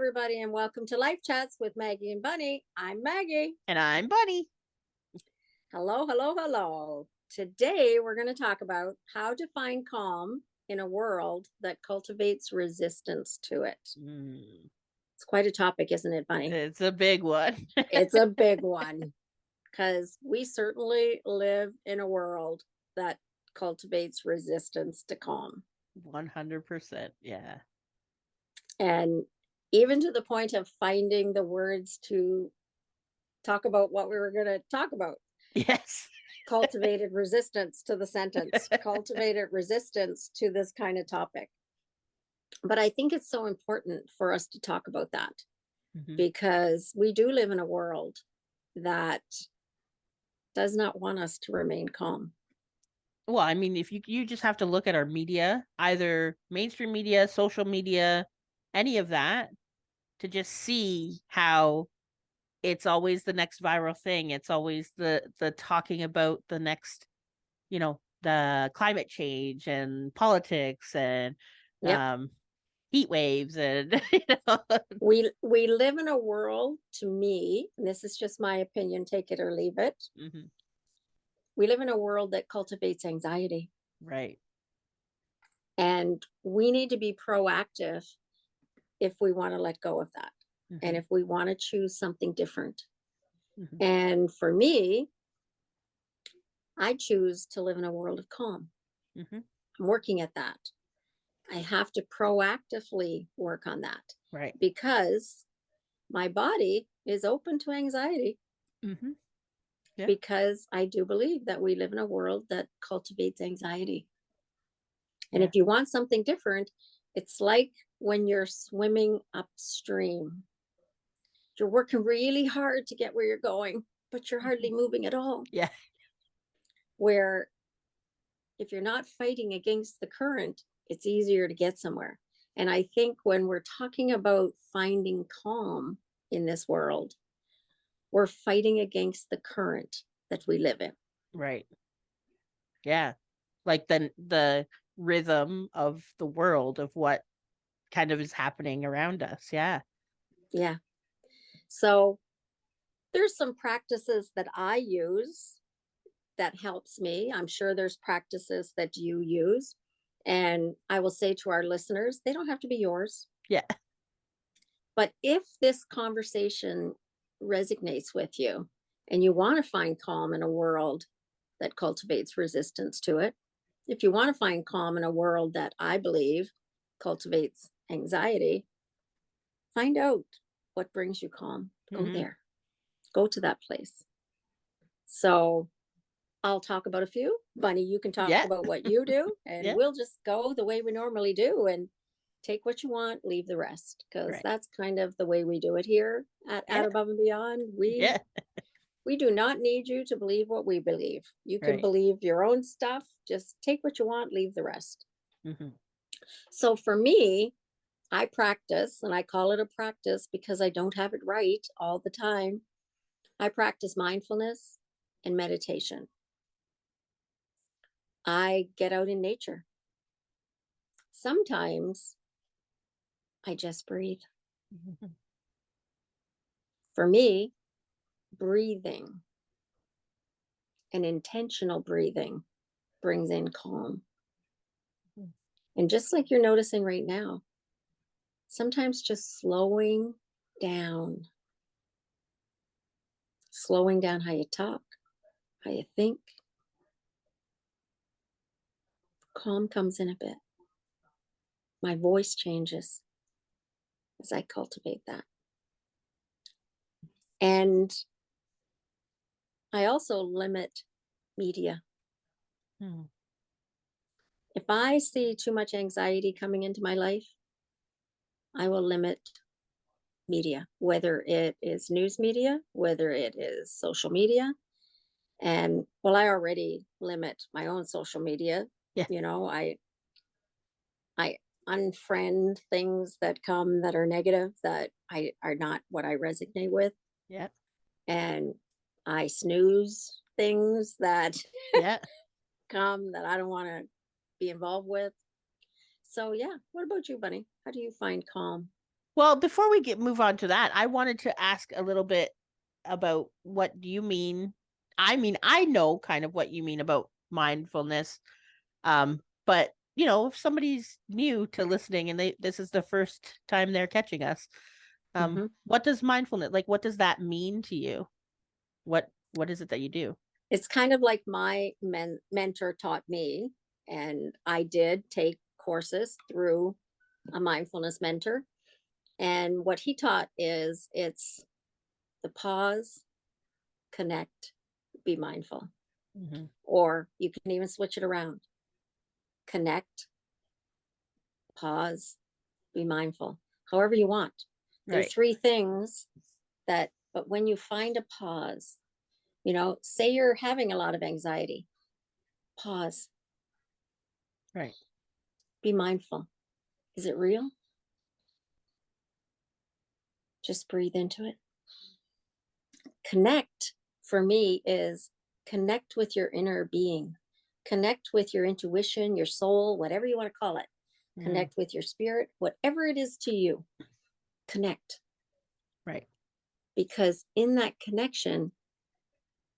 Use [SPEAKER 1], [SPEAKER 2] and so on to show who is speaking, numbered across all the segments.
[SPEAKER 1] everybody, and welcome to Life Chats with Maggie and Bunny. I'm Maggie.
[SPEAKER 2] And I'm Bunny.
[SPEAKER 1] Hello, hello, hello. Today, we're going to talk about how to find calm in a world that cultivates resistance to it. It's quite a topic, isn't it, Bunny?
[SPEAKER 2] It's a big one.
[SPEAKER 1] It's a big one because we certainly live in a world that cultivates resistance to calm.
[SPEAKER 2] 100%. Yeah.
[SPEAKER 1] And even to the point of finding the words to talk about what we were going to talk about.
[SPEAKER 2] Yes.
[SPEAKER 1] Cultivated resistance to the sentence, cultivated resistance to this kind of topic. But I think it's so important for us to talk about that because we do live in a world that does not want us to remain calm.
[SPEAKER 2] Well, I mean, if you just have to look at our media, either mainstream media, social media, any of that, to just see how it's always the next viral thing. It's always the talking about the next, the climate change and politics and heat waves and
[SPEAKER 1] we live in a world, to me, and this is just my opinion, take it or leave it. We live in a world that cultivates anxiety.
[SPEAKER 2] Right.
[SPEAKER 1] And we need to be proactive if we want to let go of that. And if we want to choose something different. And for me, I choose to live in a world of calm. I'm working at that. I have to proactively work on that.
[SPEAKER 2] Right.
[SPEAKER 1] Because my body is open to anxiety. Yeah. Because I do believe that we live in a world that cultivates anxiety. And if you want something different, it's like when you're swimming upstream. You're working really hard to get where you're going, but you're hardly moving at all.
[SPEAKER 2] Yeah.
[SPEAKER 1] Where if you're not fighting against the current, it's easier to get somewhere. And I think when we're talking about finding calm in this world, we're fighting against the current that we live in.
[SPEAKER 2] Right. Yeah. Like the rhythm of the world of what kind of is happening around us. Yeah.
[SPEAKER 1] Yeah. So there's some practices that I use that helps me. I'm sure there's practices that you use. And I will say to our listeners, they don't have to be yours.
[SPEAKER 2] Yeah.
[SPEAKER 1] But if this conversation resonates with you and you want to find calm in a world that cultivates resistance to it, if you want to find calm in a world that I believe cultivates anxiety, find out what brings you calm. Go there. Go to that place. So I'll talk about a few. Bunny, you can talk about what you do, and we'll just go the way we normally do and take what you want, leave the rest, because that's kind of the way we do it here at Above and Beyond. We do not need you to believe what we believe. You can believe your own stuff. Just take what you want, leave the rest. So for me, I practice, and I call it a practice because I don't have it right all the time. I practice mindfulness and meditation. I get out in nature. Sometimes I just breathe. For me, breathing and intentional breathing brings in calm. And just like you're noticing right now, sometimes just slowing down how you talk, how you think, calm comes in a bit. My voice changes as I cultivate that. And I also limit media. If I see too much anxiety coming into my life, I will limit media, whether it is news media, whether it is social media. And well, I already limit my own social media. You know, I unfriend things that come that are negative, that are not what I resonate with.
[SPEAKER 2] Yeah.
[SPEAKER 1] And I snooze things that come that I don't want to be involved with. So yeah, what about you, Bunny? How do you find calm?
[SPEAKER 2] Well, before we move on to that, I wanted to ask a little bit about what do you mean. I mean, I know kind of what you mean about mindfulness. But if somebody's new to listening and this is the first time they're catching us,
[SPEAKER 1] Mhm.
[SPEAKER 2] what does mindfulness, like, what does that mean to you? What is it that you do?
[SPEAKER 1] It's kind of like my mentor taught me, and I did take courses through a mindfulness mentor. And what he taught is it's the pause, connect, be mindful.
[SPEAKER 2] Mm-hmm.
[SPEAKER 1] Or you can even switch it around: connect, pause, be mindful, however you want. There are
[SPEAKER 2] Right.
[SPEAKER 1] three things but when you find a pause, say you're having a lot of anxiety, pause,
[SPEAKER 2] Right.
[SPEAKER 1] be mindful. Is it real? Just breathe into it. Connect for me is connect with your inner being, connect with your intuition, your soul, whatever you want to call it.
[SPEAKER 2] Mm,
[SPEAKER 1] Connect with your spirit, whatever it is to you. Connect,
[SPEAKER 2] right.
[SPEAKER 1] because in that connection,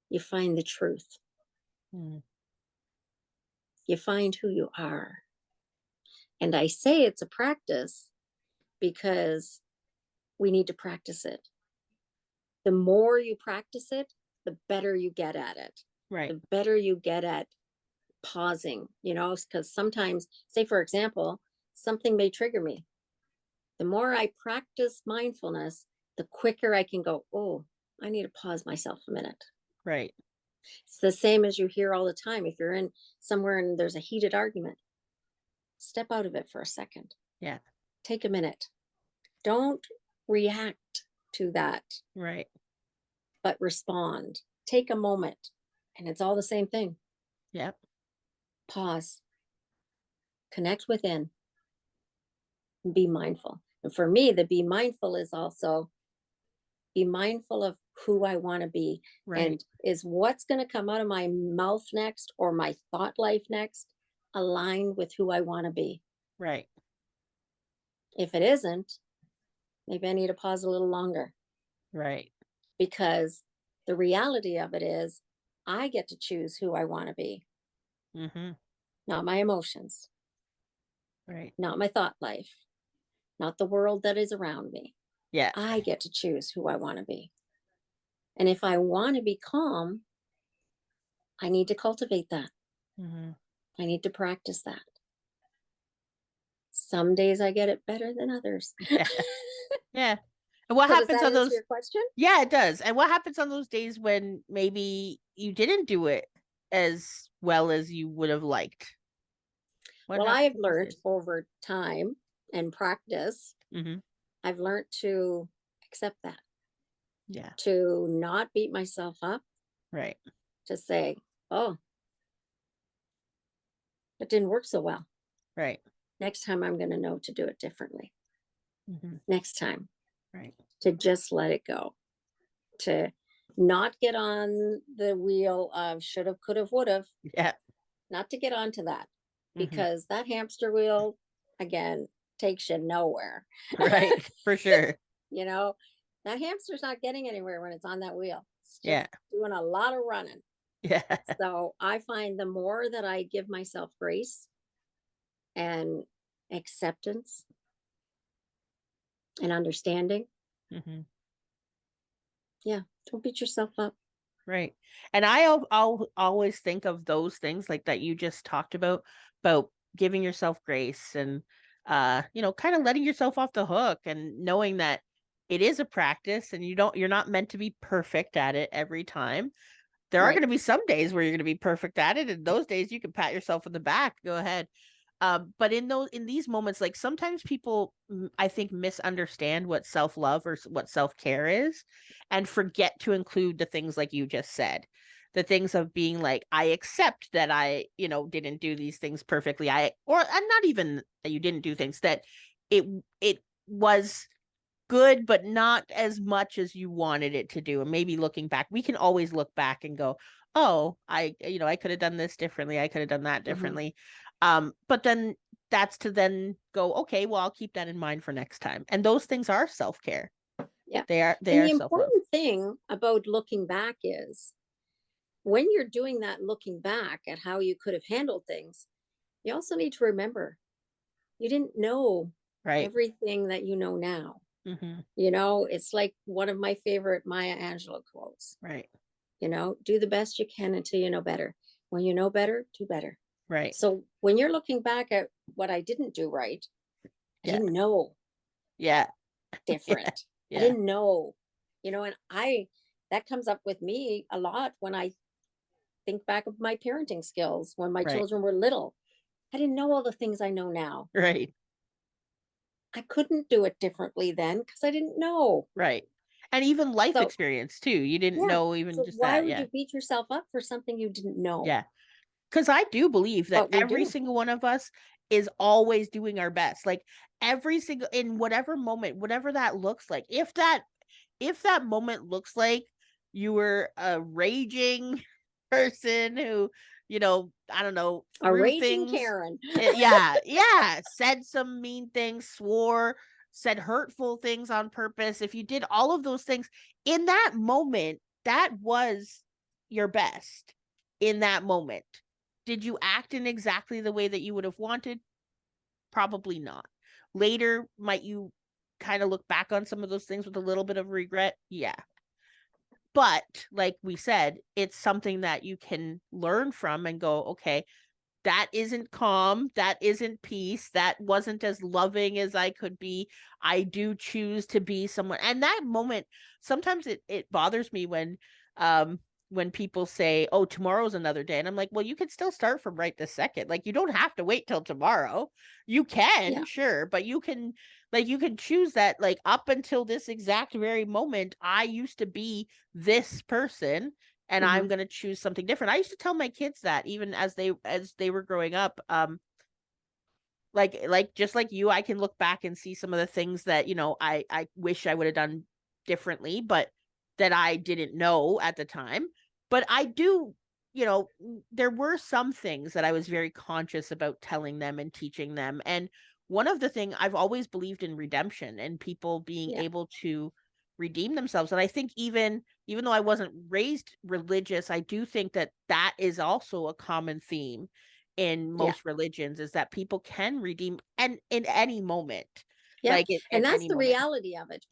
[SPEAKER 1] you find the truth.
[SPEAKER 2] Mm,
[SPEAKER 1] You find who you are. And I say it's a practice because we need to practice it. The more you practice it, the better you get at it.
[SPEAKER 2] right.
[SPEAKER 1] The better you get at pausing, because sometimes, say, for example, something may trigger me. The more I practice mindfulness, the quicker I can go, oh, I need to pause myself a minute.
[SPEAKER 2] Right.
[SPEAKER 1] It's the same as you hear all the time. If you're in somewhere and there's a heated argument, step out of it for a second.
[SPEAKER 2] Yeah.
[SPEAKER 1] Take a minute. Don't react to that,
[SPEAKER 2] Right.
[SPEAKER 1] but respond. Take a moment. And it's all the same thing.
[SPEAKER 2] Yep.
[SPEAKER 1] Pause, connect within, and be mindful. And for me, the be mindful is also be mindful of who I want to be.
[SPEAKER 2] Right.
[SPEAKER 1] And is what's going to come out of my mouth next or my thought life next aligned with who I want to be?
[SPEAKER 2] Right.
[SPEAKER 1] If it isn't, maybe I need to pause a little longer,
[SPEAKER 2] Right.
[SPEAKER 1] because the reality of it is I get to choose who I want to be,
[SPEAKER 2] Mm-hmm.
[SPEAKER 1] not my emotions,
[SPEAKER 2] Right.
[SPEAKER 1] not my thought life, not the world that is around me.
[SPEAKER 2] Yeah.
[SPEAKER 1] I get to choose who I want to be. And if I want to be calm, I need to cultivate that.
[SPEAKER 2] Mm-hmm.
[SPEAKER 1] I need to practice that. Some days I get it better than others.
[SPEAKER 2] Yeah. Yeah. And what
[SPEAKER 1] So does
[SPEAKER 2] happens
[SPEAKER 1] that
[SPEAKER 2] on
[SPEAKER 1] answer
[SPEAKER 2] those?
[SPEAKER 1] your question?
[SPEAKER 2] Yeah, it does. And what happens on those days when maybe you didn't do it as well as you would have liked? What
[SPEAKER 1] Well, I
[SPEAKER 2] happens
[SPEAKER 1] have
[SPEAKER 2] on those
[SPEAKER 1] learned
[SPEAKER 2] days?
[SPEAKER 1] over time and practice,
[SPEAKER 2] Mm-hmm.
[SPEAKER 1] I've learned to accept that,
[SPEAKER 2] Yeah.
[SPEAKER 1] to not beat myself up,
[SPEAKER 2] Right.
[SPEAKER 1] to say, oh, it didn't work so well.
[SPEAKER 2] Right.
[SPEAKER 1] Next time I'm going to know to do it differently.
[SPEAKER 2] Mm-hmm.
[SPEAKER 1] Next time,
[SPEAKER 2] Right.
[SPEAKER 1] to just let it go, to not get on the wheel of should have, could have, would have,
[SPEAKER 2] Yeah.
[SPEAKER 1] not to get onto that,
[SPEAKER 2] Mm-hmm.
[SPEAKER 1] because that hamster wheel, again, takes you nowhere.
[SPEAKER 2] Right. For sure.
[SPEAKER 1] You know, that hamster's not getting anywhere when it's on that wheel. It's
[SPEAKER 2] Yeah.
[SPEAKER 1] just doing a lot of running.
[SPEAKER 2] Yeah.
[SPEAKER 1] So I find the more that I give myself grace and acceptance and understanding,
[SPEAKER 2] Mm-hmm.
[SPEAKER 1] yeah, don't beat yourself up.
[SPEAKER 2] Right. And I'll always think of those things like that you just talked about giving yourself grace and kind of letting yourself off the hook and knowing that it is a practice and you're not meant to be perfect at it every time. There are going
[SPEAKER 1] Right.
[SPEAKER 2] to be some days where you're going to be perfect at it, and those days you can pat yourself on the back. Go ahead. But in these moments, like sometimes people, I think, misunderstand what self love or what self care is, and forget to include the things like you just said, the things of being like, I accept that I, didn't do these things perfectly. And not even that you didn't do things that it was good, but not as much as you wanted it to do. And maybe looking back, we can always look back and go, oh, I could have done this differently. I could have done that
[SPEAKER 1] Hmm.
[SPEAKER 2] differently. But then that's to then go, okay, well, I'll keep that in mind for next time. And those things are self-care.
[SPEAKER 1] Yeah.
[SPEAKER 2] They
[SPEAKER 1] And
[SPEAKER 2] are
[SPEAKER 1] the
[SPEAKER 2] self-love.
[SPEAKER 1] important thing about looking back is when you're doing that looking back at how you could have handled things, you also need to remember you didn't know
[SPEAKER 2] Right.
[SPEAKER 1] everything that you know now.
[SPEAKER 2] Hmm.
[SPEAKER 1] It's like one of my favorite Maya Angelou quotes,
[SPEAKER 2] Right.
[SPEAKER 1] do the best you can until you know better. When you know better, do better.
[SPEAKER 2] Right.
[SPEAKER 1] So when you're looking back at what I didn't do right, I
[SPEAKER 2] Yeah.
[SPEAKER 1] didn't know
[SPEAKER 2] Yeah. Yeah.
[SPEAKER 1] different. I
[SPEAKER 2] Yeah.
[SPEAKER 1] didn't know, and that comes up with me a lot when I think back of my parenting skills when my
[SPEAKER 2] Right.
[SPEAKER 1] children were little. I didn't know all the things I know now.
[SPEAKER 2] Right.
[SPEAKER 1] I couldn't do it differently then because I didn't know.
[SPEAKER 2] Right. And even life
[SPEAKER 1] So,
[SPEAKER 2] experience too. You didn't
[SPEAKER 1] yeah.
[SPEAKER 2] know even
[SPEAKER 1] So
[SPEAKER 2] just
[SPEAKER 1] why
[SPEAKER 2] that.
[SPEAKER 1] would
[SPEAKER 2] Yeah.
[SPEAKER 1] you beat yourself up for something you didn't know?
[SPEAKER 2] Yeah. Because I do believe that
[SPEAKER 1] But we
[SPEAKER 2] every
[SPEAKER 1] do.
[SPEAKER 2] single one of us is always doing our best. Like every single, in whatever moment, whatever that looks like. If that moment looks like you were a raging person who, I don't know,
[SPEAKER 1] A
[SPEAKER 2] threw
[SPEAKER 1] raging
[SPEAKER 2] things,
[SPEAKER 1] Karen.
[SPEAKER 2] yeah, yeah, said some mean things, swore, said hurtful things on purpose. If you did all of those things in that moment, that was your best in that moment. Did you act in exactly the way that you would have wanted? Probably not. Later, might you kind of look back on some of those things with a little bit of regret? Yeah. But like we said, it's something that you can learn from and go, okay, that isn't calm, that isn't peace, that wasn't as loving as I could be. I do choose to be someone. And that moment, sometimes it bothers me when people say, oh, tomorrow's another day. And I'm like, well, you could still start from right this second. Like you don't have to wait till tomorrow. You can,
[SPEAKER 1] Yeah.
[SPEAKER 2] sure, but you can choose that, like, up until this exact very moment, I used to be this person and I'm
[SPEAKER 1] Hmm.
[SPEAKER 2] going to choose something different. I used to tell my kids that even as they were growing up. Like just like you, I can look back and see some of the things that, I wish I would have done differently, but that I didn't know at the time. But I do, there were some things that I was very conscious about telling them and teaching them. And one of the thing I've always believed in redemption and people being
[SPEAKER 1] Yeah.
[SPEAKER 2] able to redeem themselves. And I think even though I wasn't raised religious, I do think that that is also a common theme in
[SPEAKER 1] Yeah.
[SPEAKER 2] most religions, is that people can redeem and in any moment,
[SPEAKER 1] Yeah.
[SPEAKER 2] like in
[SPEAKER 1] And that's
[SPEAKER 2] any
[SPEAKER 1] the
[SPEAKER 2] moment.
[SPEAKER 1] reality of it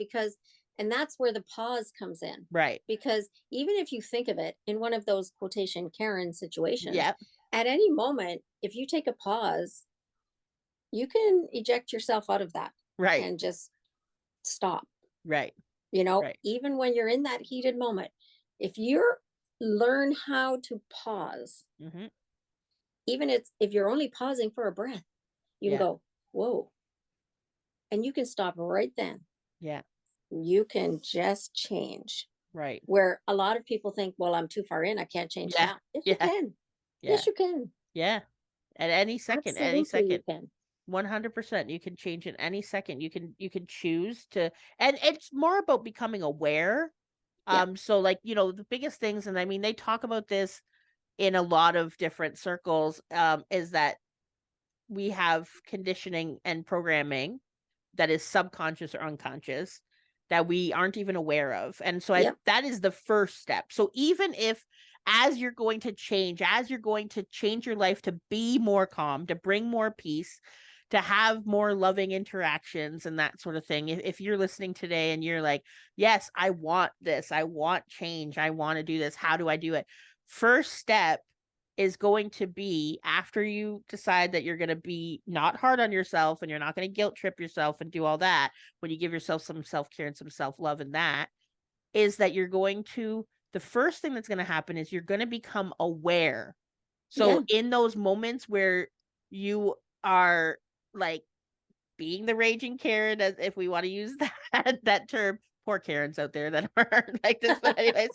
[SPEAKER 1] and that's where the pause comes in.
[SPEAKER 2] Right.
[SPEAKER 1] Because even if you think of it in one of those quotation Karen situations,
[SPEAKER 2] Yep.
[SPEAKER 1] at any moment, if you take a pause, you can eject yourself out of that
[SPEAKER 2] Right.
[SPEAKER 1] and just stop.
[SPEAKER 2] Right. Right.
[SPEAKER 1] Even when you're in that heated moment, if you're learn how to pause,
[SPEAKER 2] Hmm.
[SPEAKER 1] even if you're only pausing for a breath, you can
[SPEAKER 2] Yeah.
[SPEAKER 1] go, whoa, and you can stop right then.
[SPEAKER 2] Yeah.
[SPEAKER 1] You can just change.
[SPEAKER 2] Right.
[SPEAKER 1] Where a lot of people think, well, I'm too far in, I can't change
[SPEAKER 2] Yeah.
[SPEAKER 1] now. Yes, you
[SPEAKER 2] Yeah.
[SPEAKER 1] can.
[SPEAKER 2] Yeah.
[SPEAKER 1] Yes, you can.
[SPEAKER 2] Yeah. At any second, any
[SPEAKER 1] Absolutely, you
[SPEAKER 2] second.
[SPEAKER 1] can.
[SPEAKER 2] 100%, you can change in any second. You can choose to, and it's more about becoming aware.
[SPEAKER 1] Yeah.
[SPEAKER 2] So like, the biggest things, and I mean they talk about this in a lot of different circles, is that we have conditioning and programming that is subconscious or unconscious that we aren't even aware of. And so
[SPEAKER 1] Yep.
[SPEAKER 2] that is the first step. So even if as you're going to change your life to be more calm, to bring more peace, to have more loving interactions and that sort of thing. If you're listening today and you're like, yes, I want this, I want change, I want to do this, how do I do it? First step is going to be, after you decide that you're going to be not hard on yourself and you're not going to guilt trip yourself and do all that, when you give yourself some self-care and some self-love, and that is that you're going to, the first thing that's going to happen is you're going to become aware. So
[SPEAKER 1] Yeah.
[SPEAKER 2] in those moments where you are like being the raging Karen, as if we want to use that term, poor Karens out there that are like this, but anyways,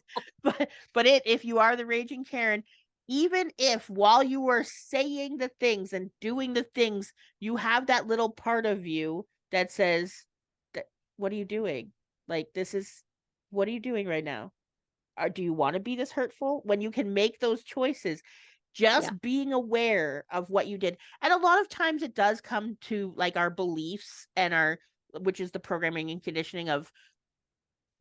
[SPEAKER 2] if you are the raging Karen, even if while you are saying the things and doing the things, you have that little part of you that says, what are you doing? Like, what are you doing right now? Or do you want to be this hurtful? When you can make those choices,
[SPEAKER 1] Yeah.
[SPEAKER 2] just being aware of what you did. And a lot of times it does come to like our beliefs and our, which is the programming and conditioning of,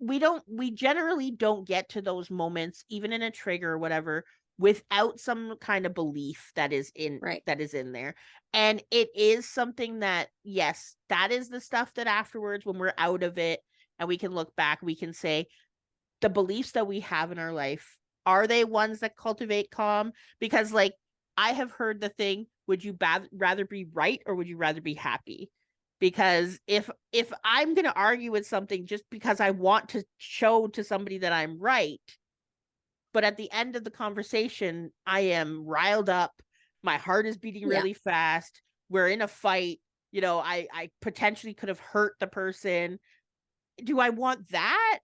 [SPEAKER 2] we generally don't get to those moments, even in a trigger or whatever, without some kind of belief
[SPEAKER 1] Right.
[SPEAKER 2] that is in there. And it is something that, yes, that is the stuff that afterwards, when we're out of it and we can look back, we can say, the beliefs that we have in our life, are they ones that cultivate calm? Because like, I have heard the thing, would you rather be right or would you rather be happy? Because if I'm going to argue with something just because I want to show to somebody that I'm right, but at the end of the conversation I am riled up, my heart is beating
[SPEAKER 1] Yeah.
[SPEAKER 2] really fast, we're in a fight, I potentially could have hurt the person. Do I want that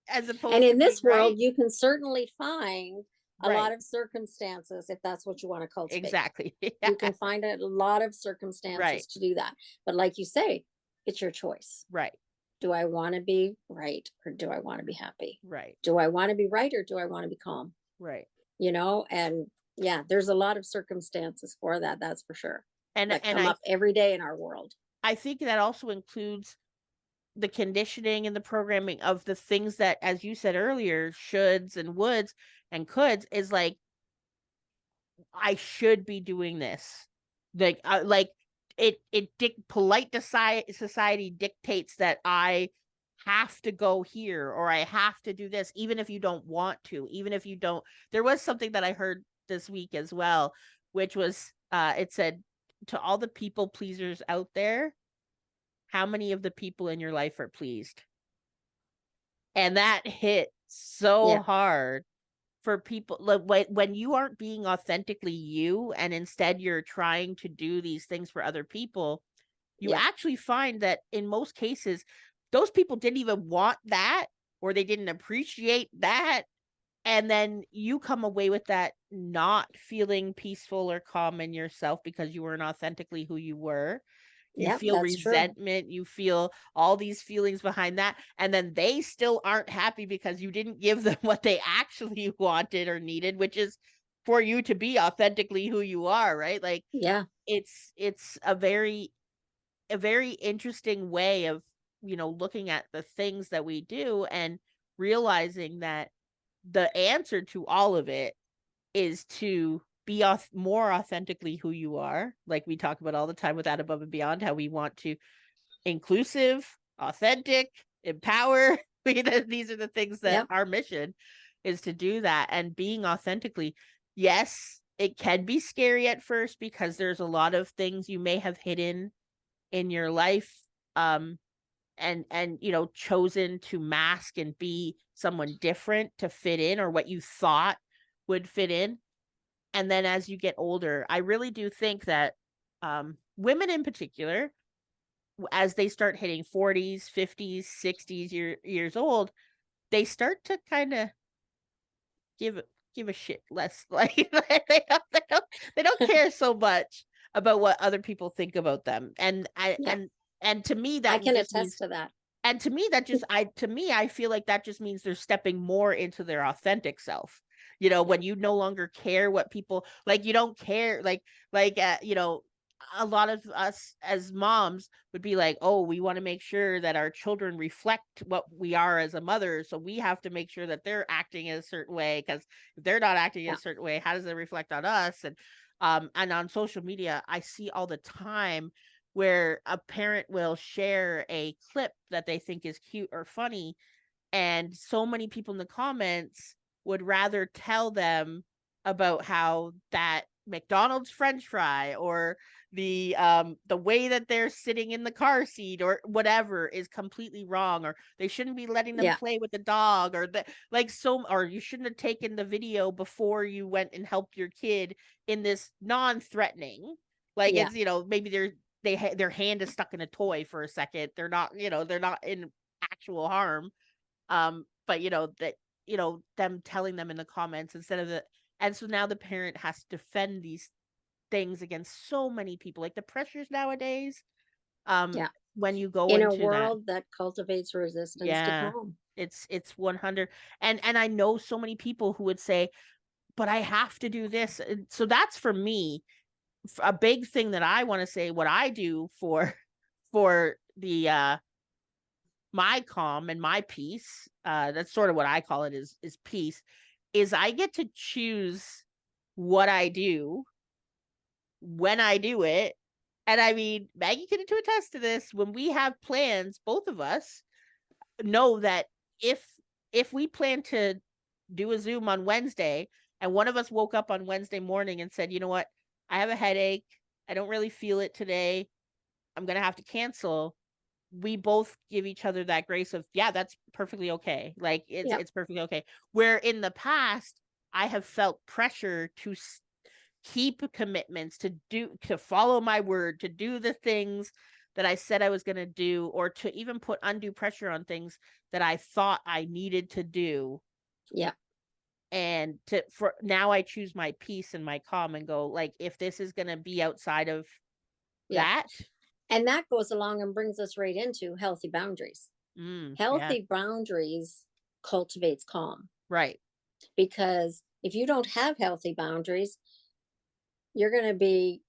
[SPEAKER 2] as
[SPEAKER 1] And
[SPEAKER 2] opposed to
[SPEAKER 1] in
[SPEAKER 2] being
[SPEAKER 1] this
[SPEAKER 2] right?
[SPEAKER 1] world, you can certainly find a lot
[SPEAKER 2] Right.
[SPEAKER 1] of circumstances if that's what you want to cultivate.
[SPEAKER 2] Exactly.
[SPEAKER 1] You
[SPEAKER 2] Yeah.
[SPEAKER 1] can find a lot of
[SPEAKER 2] Right.
[SPEAKER 1] circumstances to do that. But like you say, it's your choice.
[SPEAKER 2] Right.
[SPEAKER 1] Do I want to be right or do I want to be happy?
[SPEAKER 2] Right.
[SPEAKER 1] Do I want to be right or do I want to be calm?
[SPEAKER 2] Right.
[SPEAKER 1] And yeah, there's a lot of circumstances for that, that's for sure, that
[SPEAKER 2] And
[SPEAKER 1] come up every day in our world.
[SPEAKER 2] I think that also includes the conditioning and the programming of the things that, as you said earlier, shoulds and woulds and coulds, is like, I should be doing this. Like polite society dictates that I have to go here or I have to do this, even if you don't want to, even if you don't. There was something that I heard this week as well, which was, it said, to all the people pleasers out there, how many of the people in your life are pleased? And that hit so
[SPEAKER 1] Yeah.
[SPEAKER 2] hard for people, like, when you aren't being authentically you and instead you're trying to do these things for other people, you
[SPEAKER 1] Yeah.
[SPEAKER 2] actually find that in most cases those people didn't even want that, or they didn't appreciate that, and then you come away with that not feeling peaceful or calm in yourself because you weren't authentically who you were. You
[SPEAKER 1] Yep,
[SPEAKER 2] feel
[SPEAKER 1] that's true.
[SPEAKER 2] resentment, you feel all these feelings behind that, and then they still aren't happy because you didn't give them what they actually wanted or needed, which is for you to be authentically who you are, right? Like,
[SPEAKER 1] Yeah.
[SPEAKER 2] it's a very interesting way of, looking at the things that we do and realizing that the answer to all of it is to be more authentically who you are. Like we talk about all the time with that above and beyond, how we want to inclusive, authentic, empower. These are the things that
[SPEAKER 1] Yep.
[SPEAKER 2] our mission is to do that. And being authentically, yes, it can be scary at first because there's a lot of things you may have hidden in your life, um and chosen to mask and be someone different to fit in, or what you thought would fit in. And then as you get older, I really do think that, women in particular, as they start hitting 40s, 50s, 60s years old, they start to kind of give give a shit less. Like, they don't care so much about what other people think about them. And I
[SPEAKER 1] Yeah.
[SPEAKER 2] and to me
[SPEAKER 1] I
[SPEAKER 2] that
[SPEAKER 1] can
[SPEAKER 2] just
[SPEAKER 1] attest
[SPEAKER 2] means,
[SPEAKER 1] to that.
[SPEAKER 2] and to me that just I feel like that just means they're stepping more into their authentic self.
[SPEAKER 1] Yeah.
[SPEAKER 2] When you no longer care what people like, you don't care, a lot of us as moms would be like, oh, we want to make sure that our children reflect what we are as a mother, so we have to make sure that they're acting in a certain way, because if they're not acting in a
[SPEAKER 1] Yeah.
[SPEAKER 2] certain way, how does it reflect on us? And on social media I see all the time where a parent will share a clip that they think is cute or funny, and so many people in the comments would rather tell them about how that McDonald's French fry, or the way that they're sitting in the car seat or whatever is completely wrong, or they shouldn't be letting them
[SPEAKER 1] Yeah.
[SPEAKER 2] play with the dog, or or you shouldn't have taken the video before you went and helped your kid, in this non-threatening, like,
[SPEAKER 1] Yeah.
[SPEAKER 2] it's, maybe their hand is stuck in a toy for a second, they're not in actual harm, but that, them telling them in the comments instead of the, and so now the parent has to defend these things against so many people, like the pressures nowadays, um
[SPEAKER 1] Yeah.
[SPEAKER 2] when you go
[SPEAKER 1] In a
[SPEAKER 2] into that.
[SPEAKER 1] world that cultivates resistance to
[SPEAKER 2] Yeah,
[SPEAKER 1] calm.
[SPEAKER 2] it's 100. And I know so many people who would say, but I have to do this. So that's for me a big thing that I want to say. What I do for the my calm and my peace, that's sort of what I call it, is peace, is I get to choose what I do when I do it. And I mean, Maggie can attest to this. When we have plans, both of us know that if we plan to do a Zoom on Wednesday and one of us woke up on Wednesday morning and said, you know what, I have a headache, I don't really feel it today, I'm going to have to cancel, we both give each other that grace of, yeah, that's perfectly okay. Like it's perfectly okay. Where in the past, I have felt pressure to keep commitments, to follow my word, to do the things that I said I was going to do, or to even put undue pressure on things that I thought I needed to do.
[SPEAKER 1] Yeah.
[SPEAKER 2] And for now, I choose my peace and my calm and go, like, if this is going to be outside of that.
[SPEAKER 1] And that goes along and brings us right into healthy boundaries. Healthy boundaries cultivates calm.
[SPEAKER 2] Right.
[SPEAKER 1] Because if you don't have healthy boundaries, you're going to be,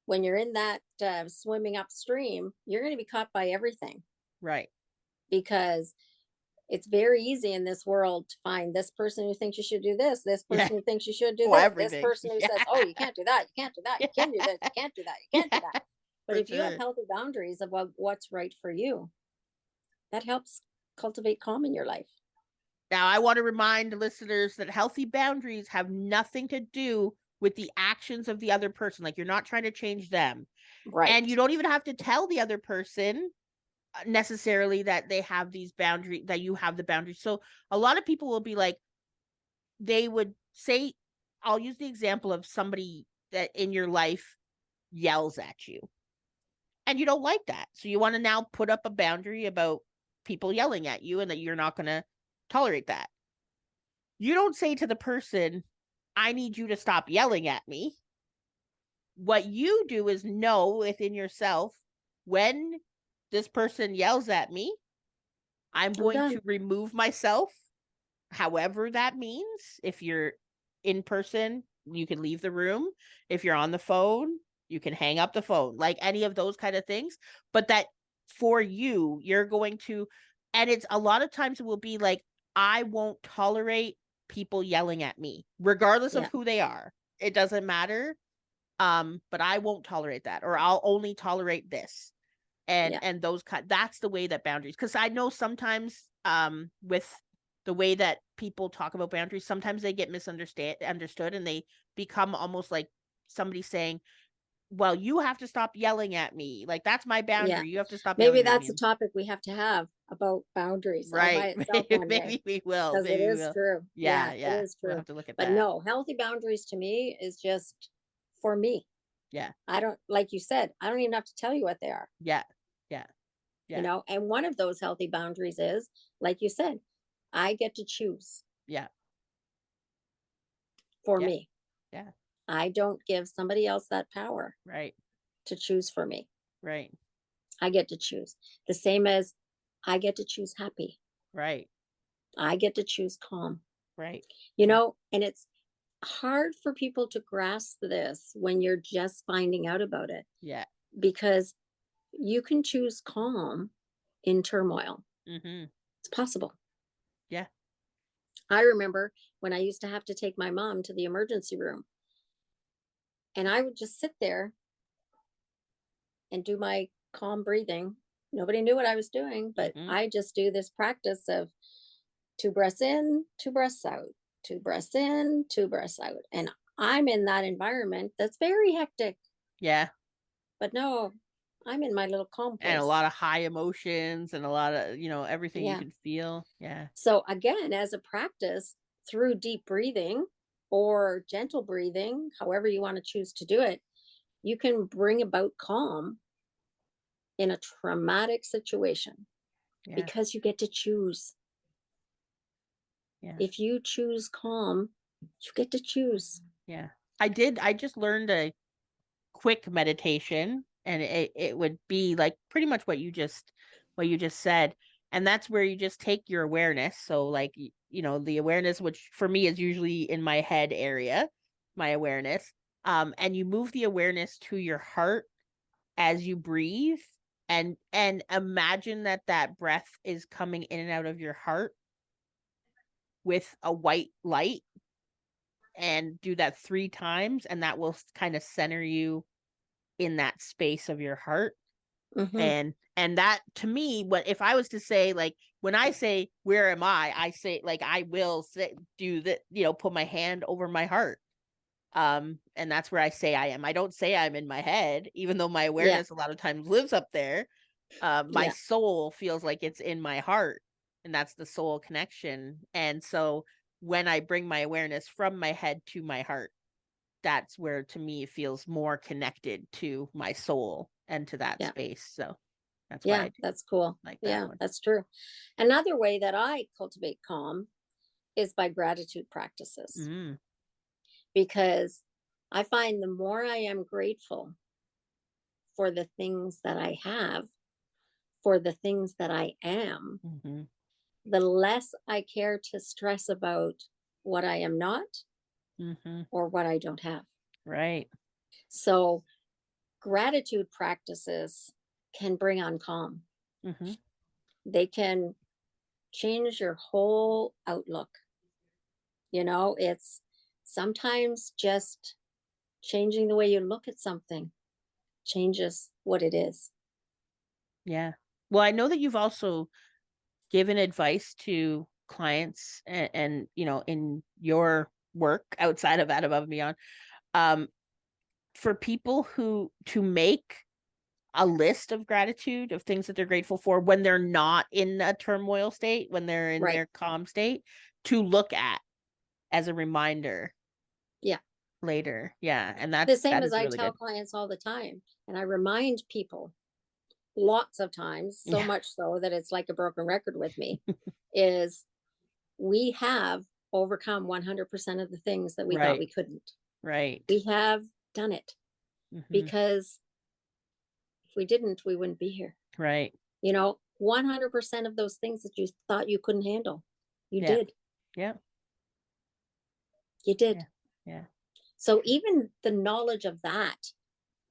[SPEAKER 1] when you're in that swimming upstream, you're going to be caught by everything.
[SPEAKER 2] Right.
[SPEAKER 1] Because it's very easy in this world to find this person who thinks you should do this person who thinks you should do this person who says, oh, you can't do that, you can't do that, you can't do that, you can't do that, you can't do that. But if you have healthy boundaries about what's right for you, that helps cultivate calm in your life.
[SPEAKER 2] Now, I want to remind listeners that healthy boundaries have nothing to do with the actions of the other person. Like, you're not trying to change them.
[SPEAKER 1] Right.
[SPEAKER 2] And you don't even have to tell the other person necessarily that they have these boundaries, that you have the boundaries. So a lot of people will be like, they would say, I'll use the example of somebody that in your life yells at you. And you don't like that. So you want to now put up a boundary about people yelling at you and that you're not going to tolerate that. You don't say to the person, I need you to stop yelling at me. What you do is know within yourself, when this person yells at me, I'm going to remove myself, however that means. If you're in person, you can leave the room. If you're on the phone, you can hang up the phone, like any of those kind of things. But that for you, you're going to, and it's a lot of times it will be like, I won't tolerate people yelling at me, regardless of who they are. It doesn't matter. But I won't tolerate that, or I'll only tolerate this. And those that's the way that boundaries, because I know sometimes with the way that people talk about boundaries, sometimes they get understood, and they become almost like somebody saying, well, you have to stop yelling at me. Like, that's my boundary. You have to stop
[SPEAKER 1] Maybe
[SPEAKER 2] yelling at me.
[SPEAKER 1] that's a topic we have to have about boundaries all by
[SPEAKER 2] Right.
[SPEAKER 1] itself one day.
[SPEAKER 2] Maybe we will.
[SPEAKER 1] Because it is true.
[SPEAKER 2] Yeah.
[SPEAKER 1] It is true.
[SPEAKER 2] We'll have to look at
[SPEAKER 1] But
[SPEAKER 2] that.
[SPEAKER 1] no, healthy boundaries to me is just for me.
[SPEAKER 2] Yeah.
[SPEAKER 1] I don't, like you said, I don't even have to tell you what they are.
[SPEAKER 2] Yeah.
[SPEAKER 1] You know, and one of those healthy boundaries is, like you said, I get to choose.
[SPEAKER 2] Yeah.
[SPEAKER 1] For me.
[SPEAKER 2] Yeah.
[SPEAKER 1] I don't give somebody else that power.
[SPEAKER 2] Right.
[SPEAKER 1] To choose for me.
[SPEAKER 2] Right.
[SPEAKER 1] I get to choose. The same as I get to choose happy.
[SPEAKER 2] Right.
[SPEAKER 1] I get to choose calm.
[SPEAKER 2] Right.
[SPEAKER 1] You know, and it's hard for people to grasp this when you're just finding out about it.
[SPEAKER 2] Yeah.
[SPEAKER 1] Because you can choose calm in turmoil. It's possible.
[SPEAKER 2] Yeah.
[SPEAKER 1] I remember when I used to have to take my mom to the emergency room, and I would just sit there and do my calm breathing. Nobody knew what I was doing, but I just do this practice of 2 breaths in, 2 breaths out, 2 breaths in, 2 breaths out. And I'm in that environment that's very hectic.
[SPEAKER 2] Yeah.
[SPEAKER 1] But no, I'm in my little calm place.
[SPEAKER 2] And a lot of high emotions and a lot of, everything you can feel. Yeah.
[SPEAKER 1] So again, as a practice, through deep breathing or gentle breathing, however you want to choose to do it, you can bring about calm in a traumatic situation because you get to choose. If you choose calm, you get to choose.
[SPEAKER 2] Yeah. I just learned a quick meditation, and it would be like pretty much what you just said. And that's where you just take your awareness. So like, the awareness, which for me is usually in my head area, my awareness. And you move the awareness to your heart as you breathe, and imagine that breath is coming in and out of your heart with a white light, and do that 3 times, and that will kind of center you in that space of your heart.
[SPEAKER 1] Mm-hmm.
[SPEAKER 2] And that, to me, what if I was to say, like, when I say where am I say, like, I will say, do that, put my hand over my heart. And that's where I say I am. I don't say I'm in my head, even though my
[SPEAKER 1] Yeah.
[SPEAKER 2] awareness a lot of times lives up there. My
[SPEAKER 1] Yeah.
[SPEAKER 2] soul feels like it's in my heart, and that's the soul connection. And so when I bring my awareness from my head to my heart, that's where, to me, it feels more connected to my soul and to that
[SPEAKER 1] Yeah.
[SPEAKER 2] space. So that's why
[SPEAKER 1] Yeah.
[SPEAKER 2] I
[SPEAKER 1] That's cool.
[SPEAKER 2] like that
[SPEAKER 1] Yeah,
[SPEAKER 2] one.
[SPEAKER 1] that's true. Another way that I cultivate calm is by gratitude practices,
[SPEAKER 2] Mm,
[SPEAKER 1] because I find the more I am grateful for the things that I have, for the things that I am,
[SPEAKER 2] hmm
[SPEAKER 1] the less I care to stress about what I am not
[SPEAKER 2] hmm
[SPEAKER 1] or what I don't have.
[SPEAKER 2] Right.
[SPEAKER 1] So, gratitude practices can bring on calm.
[SPEAKER 2] hmm
[SPEAKER 1] They can change your whole outlook. It's sometimes just changing the way you look at something changes what it is.
[SPEAKER 2] Yeah. Well, I know that you've also given advice to clients, and in your work outside of Out Above and Beyond, um, for people who to make a list of gratitude, of things that they're grateful for when they're not in a turmoil state, when they're in
[SPEAKER 1] Right.
[SPEAKER 2] their calm state, to look at as a reminder
[SPEAKER 1] Yeah.
[SPEAKER 2] later. Yeah. And that
[SPEAKER 1] The same
[SPEAKER 2] that
[SPEAKER 1] as
[SPEAKER 2] is
[SPEAKER 1] I
[SPEAKER 2] really
[SPEAKER 1] tell
[SPEAKER 2] good.
[SPEAKER 1] clients all the time. And I remind people lots of times, so
[SPEAKER 2] Yeah.
[SPEAKER 1] much so that it's like a broken record with me, is we have overcome 100% of the things that we thought
[SPEAKER 2] Right.
[SPEAKER 1] we couldn't.
[SPEAKER 2] Right.
[SPEAKER 1] We have done it,
[SPEAKER 2] hmm
[SPEAKER 1] because if we didn't, we wouldn't be here.
[SPEAKER 2] Right.
[SPEAKER 1] 100% of those things that you thought you couldn't handle, you
[SPEAKER 2] Yeah.
[SPEAKER 1] did.
[SPEAKER 2] Yeah.
[SPEAKER 1] You did.
[SPEAKER 2] Yeah. Yeah.
[SPEAKER 1] So even the knowledge of that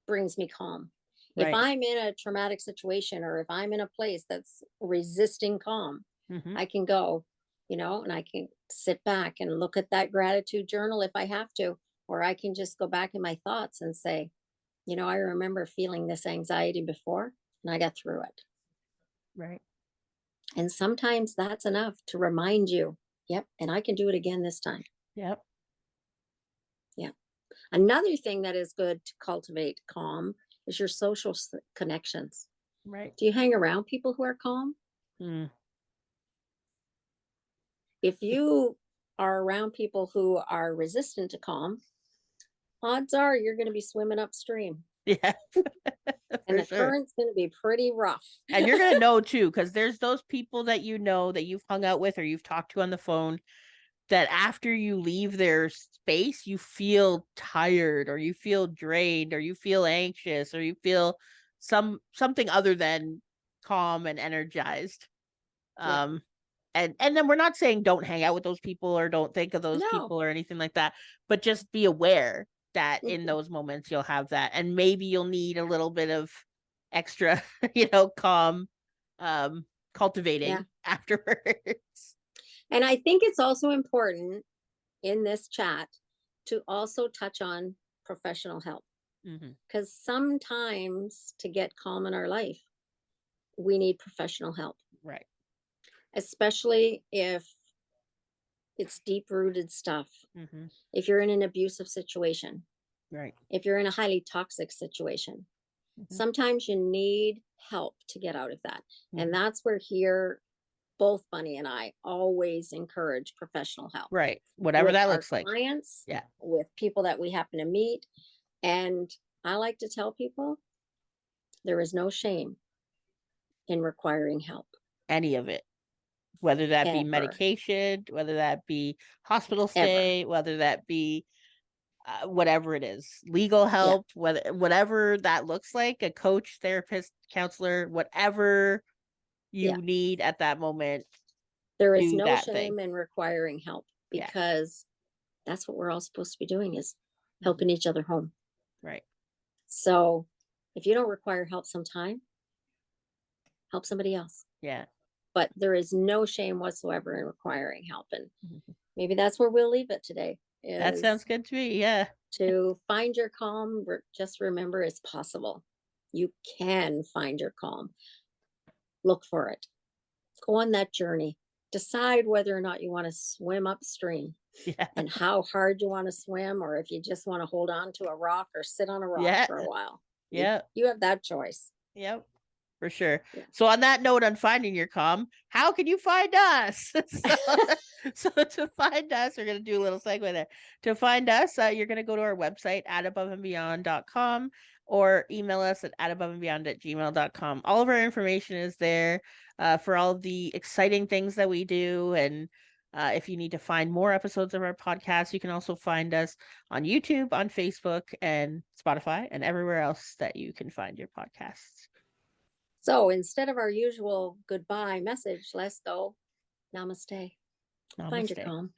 [SPEAKER 1] brings me calm. If
[SPEAKER 2] Right.
[SPEAKER 1] I'm in a traumatic situation, or if I'm in a place that's resisting calm,
[SPEAKER 2] hmm
[SPEAKER 1] I can go, and I can sit back and look at that gratitude journal if I have to, or I can just go back in my thoughts and say, I remember feeling this anxiety before and I got through it.
[SPEAKER 2] Right.
[SPEAKER 1] And sometimes that's enough to remind you, yep, and I can do it again this time.
[SPEAKER 2] Yep.
[SPEAKER 1] Yeah. Another thing that is good to cultivate calm is your social connections.
[SPEAKER 2] Right.
[SPEAKER 1] Do you hang around people who are calm?
[SPEAKER 2] Mm.
[SPEAKER 1] If you are around people who are resistant to calm, odds are you're going to be swimming upstream
[SPEAKER 2] Yeah.
[SPEAKER 1] and
[SPEAKER 2] For
[SPEAKER 1] the
[SPEAKER 2] sure.
[SPEAKER 1] current's going to be pretty rough.
[SPEAKER 2] And you're gonna know too, because there's those people that that you've hung out with or you've talked to on the phone, that after you leave their space, you feel tired, or you feel drained, or you feel anxious, or you feel something other than calm and energized.
[SPEAKER 1] Yeah.
[SPEAKER 2] Um, and then we're not saying don't hang out with those people or don't think of those
[SPEAKER 1] No.
[SPEAKER 2] people or anything like that, but just be aware that in
[SPEAKER 1] Mhm.
[SPEAKER 2] those moments you'll have that, and maybe you'll need a little bit of extra, calm, um,
[SPEAKER 1] Yeah.
[SPEAKER 2] cultivating afterwards.
[SPEAKER 1] And I think it's also important in this chat to also touch on professional help,
[SPEAKER 2] hmm
[SPEAKER 1] because sometimes to get calm in our life, we need professional help,
[SPEAKER 2] Right.
[SPEAKER 1] especially if it's deep rooted stuff.
[SPEAKER 2] hmm
[SPEAKER 1] If you're in an abusive situation,
[SPEAKER 2] Right.
[SPEAKER 1] if you're in a highly toxic situation,
[SPEAKER 2] hmm
[SPEAKER 1] sometimes you need help to get out of that. And
[SPEAKER 2] hmm
[SPEAKER 1] that's where here, both Bunny and I always encourage professional help
[SPEAKER 2] Right. Whatever
[SPEAKER 1] with
[SPEAKER 2] that
[SPEAKER 1] our
[SPEAKER 2] looks like.
[SPEAKER 1] clients,
[SPEAKER 2] Yeah.
[SPEAKER 1] with people that we happen to meet. And I like to tell people there is no shame in requiring help,
[SPEAKER 2] Any of it, whether that be
[SPEAKER 1] ever,
[SPEAKER 2] medication, whether that be hospital
[SPEAKER 1] ever.
[SPEAKER 2] stay, whether that be whatever it is, legal
[SPEAKER 1] Yeah.
[SPEAKER 2] help, whatever that looks like, a coach, therapist, counselor, whatever
[SPEAKER 1] Yeah.
[SPEAKER 2] you need at that moment,
[SPEAKER 1] There is
[SPEAKER 2] do
[SPEAKER 1] no
[SPEAKER 2] that thing.
[SPEAKER 1] shame in requiring help
[SPEAKER 2] Yeah.
[SPEAKER 1] because that's what we're all supposed to be doing is
[SPEAKER 2] Mhm.
[SPEAKER 1] helping each other home.
[SPEAKER 2] Right.
[SPEAKER 1] So if you don't require help sometime, help somebody else.
[SPEAKER 2] Yeah.
[SPEAKER 1] But there is no shame whatsoever in requiring help. And
[SPEAKER 2] Mhm.
[SPEAKER 1] maybe that's where we'll leave it today
[SPEAKER 2] That sounds
[SPEAKER 1] is
[SPEAKER 2] good to me. Yeah.
[SPEAKER 1] to find your calm. Just remember it's possible. You can find your calm. Look for it. Go on that journey. Decide whether or not you want to swim upstream
[SPEAKER 2] Yeah.
[SPEAKER 1] and how hard you want to swim, or if you just want to hold on to a rock or sit on a rock
[SPEAKER 2] Yeah.
[SPEAKER 1] for a while. You
[SPEAKER 2] Yeah.
[SPEAKER 1] you have that choice.
[SPEAKER 2] Yep. For sure.
[SPEAKER 1] Yeah.
[SPEAKER 2] So on that note, on finding your calm, how can you find us? So to find us, we're gonna do a little segue there. To find us, you're gonna go to our website at aboveandbeyond.com or email us at aboveandbeyond@gmail.com. All of our information is there for all of the exciting things that we do. And if you need to find more episodes of our podcast, you can also find us on YouTube, on Facebook, and Spotify, and everywhere else that you can find your podcasts.
[SPEAKER 1] So instead of our usual goodbye message, let's go namaste. Find your
[SPEAKER 2] Namaste.
[SPEAKER 1] calm.